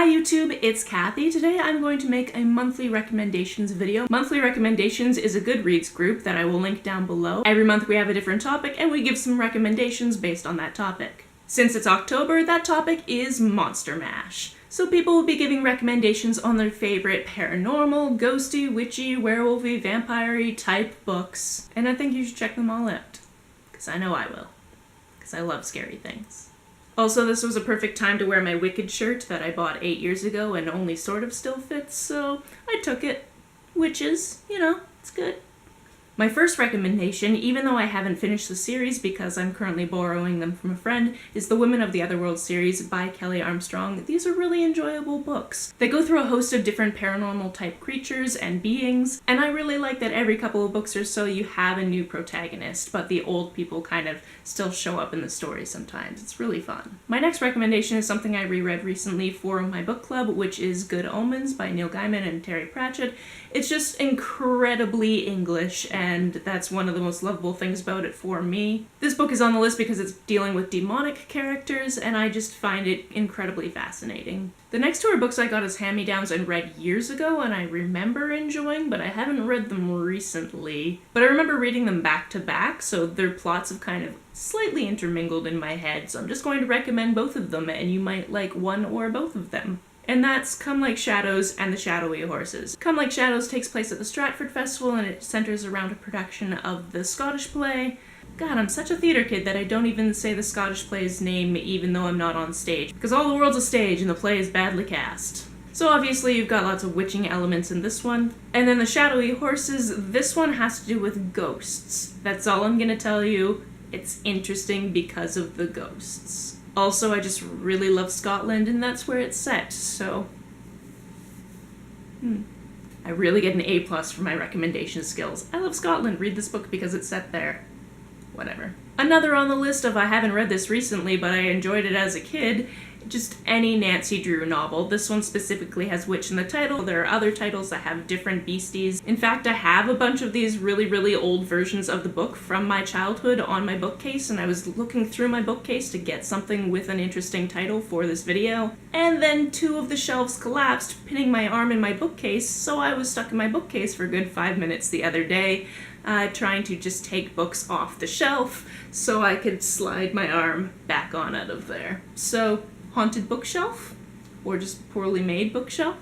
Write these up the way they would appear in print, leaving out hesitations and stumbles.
Hi YouTube, it's Kathy. Today I'm going to make a monthly recommendations video. Monthly Recommendations is a Goodreads group that I will link down below. Every month we have a different topic and we give some recommendations based on that topic. Since it's October, that topic is Monster Mash. So people will be giving recommendations on their favorite paranormal, ghosty, witchy, werewolfy, vampire-y type books. And I think you should check them all out. Because I know I will. Because I love scary things. Also, this was a perfect time to wear my Wicked shirt that I bought 8 years ago and only sort of still fits, so I took it. Witches, you know, it's good. My first recommendation, even though I haven't finished the series because I'm currently borrowing them from a friend, is the Women of the Otherworld series by Kelly Armstrong. These are really enjoyable books. They go through a host of different paranormal type creatures and beings, and I really like that every couple of books or so you have a new protagonist, but the old people kind of still show up in the story sometimes. It's really fun. My next recommendation is something I reread recently for my book club, which is Good Omens by Neil Gaiman and Terry Pratchett. It's just incredibly English, and that's one of the most lovable things about it for me. This book is on the list because it's dealing with demonic characters, and I just find it incredibly fascinating. The next two are books I got as hand-me-downs and read years ago, and I remember enjoying, but I haven't read them recently. But I remember reading them back to back, so their plots have kind of slightly intermingled in my head, so I'm just going to recommend both of them, and you might like one or both of them. And that's Come Like Shadows and The Shadowy Horses. Come Like Shadows takes place at the Stratford Festival, and it centers around a production of the Scottish play. God, I'm such a theatre kid that I don't even say the Scottish play's name even though I'm not on stage, because all the world's a stage and the play is badly cast. So obviously you've got lots of witching elements in this one. And then The Shadowy Horses, this one has to do with ghosts. That's all I'm gonna tell you. It's interesting because of the ghosts. Also, I just really love Scotland, and that's where it's set, so... I really get an A+ for my recommendation skills. I love Scotland. Read this book because it's set there. Whatever. Another on the list of I haven't read this recently, but I enjoyed it as a kid, just any Nancy Drew novel. This one specifically has witch in the title. There are other titles that have different beasties. In fact, I have a bunch of these really old versions of the book from my childhood on my bookcase, and I was looking through my bookcase to get something with an interesting title for this video. And then two of the shelves collapsed, pinning my arm in my bookcase, so I was stuck in my bookcase for a good 5 minutes the other day, trying to just take books off the shelf so I could slide my arm back on out of there. So, haunted bookshelf? Or just poorly made bookshelf?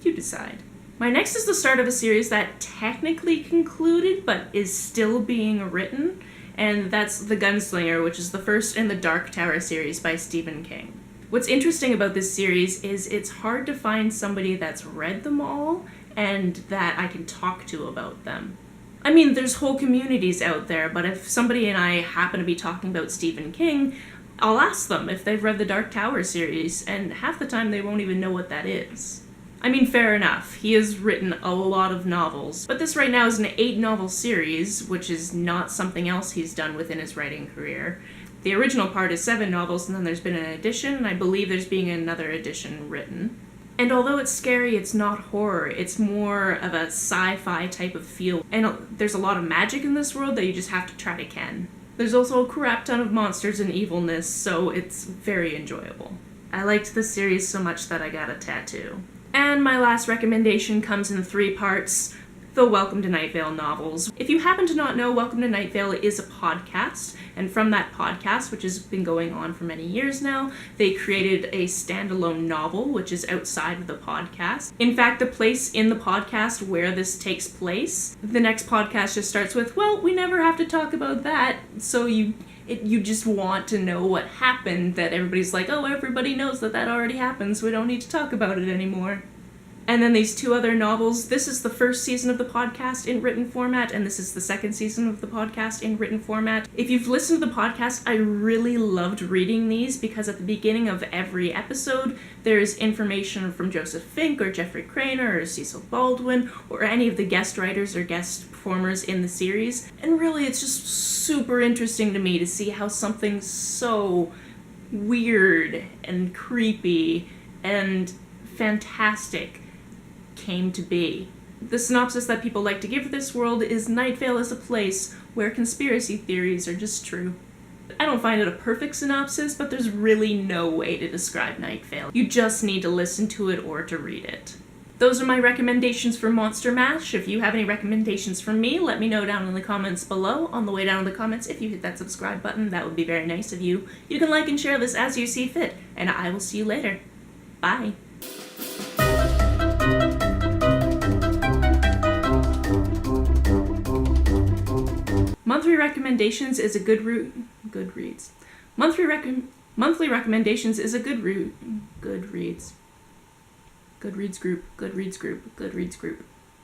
You decide. My next is the start of a series that technically concluded, but is still being written, and that's The Gunslinger, which is the first in the Dark Tower series by Stephen King. What's interesting about this series is it's hard to find somebody that's read them all, and that I can talk to about them. I mean, there's whole communities out there, but if somebody and I happen to be talking about Stephen King, I'll ask them if they've read the Dark Tower series, and half the time they won't even know what that is. I mean, fair enough, he has written a lot of novels, but this right now is an 8-novel series, which is not something else he's done within his writing career. The original part is 7 novels, and then there's been an edition, and I believe there's being another edition written. And although it's scary, it's not horror. It's more of a sci-fi type of feel. And there's a lot of magic in this world that you just have to try to ken. There's also a crap ton of monsters and evilness, so it's very enjoyable. I liked this series so much that I got a tattoo. And my last recommendation comes in 3 parts. The Welcome to Night Vale novels. If you happen to not know, Welcome to Night Vale is a podcast, and from that podcast, which has been going on for many years now, they created a standalone novel, which is outside of the podcast. In fact, the place in the podcast where this takes place, the next podcast just starts with, well, we never have to talk about that, so you just want to know what happened, that everybody's like, oh, everybody knows that already happened, so we don't need to talk about it anymore. And then these 2 other novels. This is the first season of the podcast in written format, and this is the second season of the podcast in written format. If you've listened to the podcast, I really loved reading these because at the beginning of every episode, there's information from Joseph Fink or Jeffrey Craner or Cecil Baldwin or any of the guest writers or guest performers in the series. And really, it's just super interesting to me to see how something so weird and creepy and fantastic came to be. The synopsis that people like to give this world is Night Vale is a place where conspiracy theories are just true. I don't find it a perfect synopsis, but there's really no way to describe Night Vale. You just need to listen to it or to read it. Those are my recommendations for Monster Mash. If you have any recommendations for me, let me know down in the comments below. On the way down in the comments, if you hit that subscribe button, that would be very nice of you. You can like and share this as you see fit, and I will see you later. Bye. Monthly recommendations is a Goodreads. Monthly recommendations is a Goodreads group.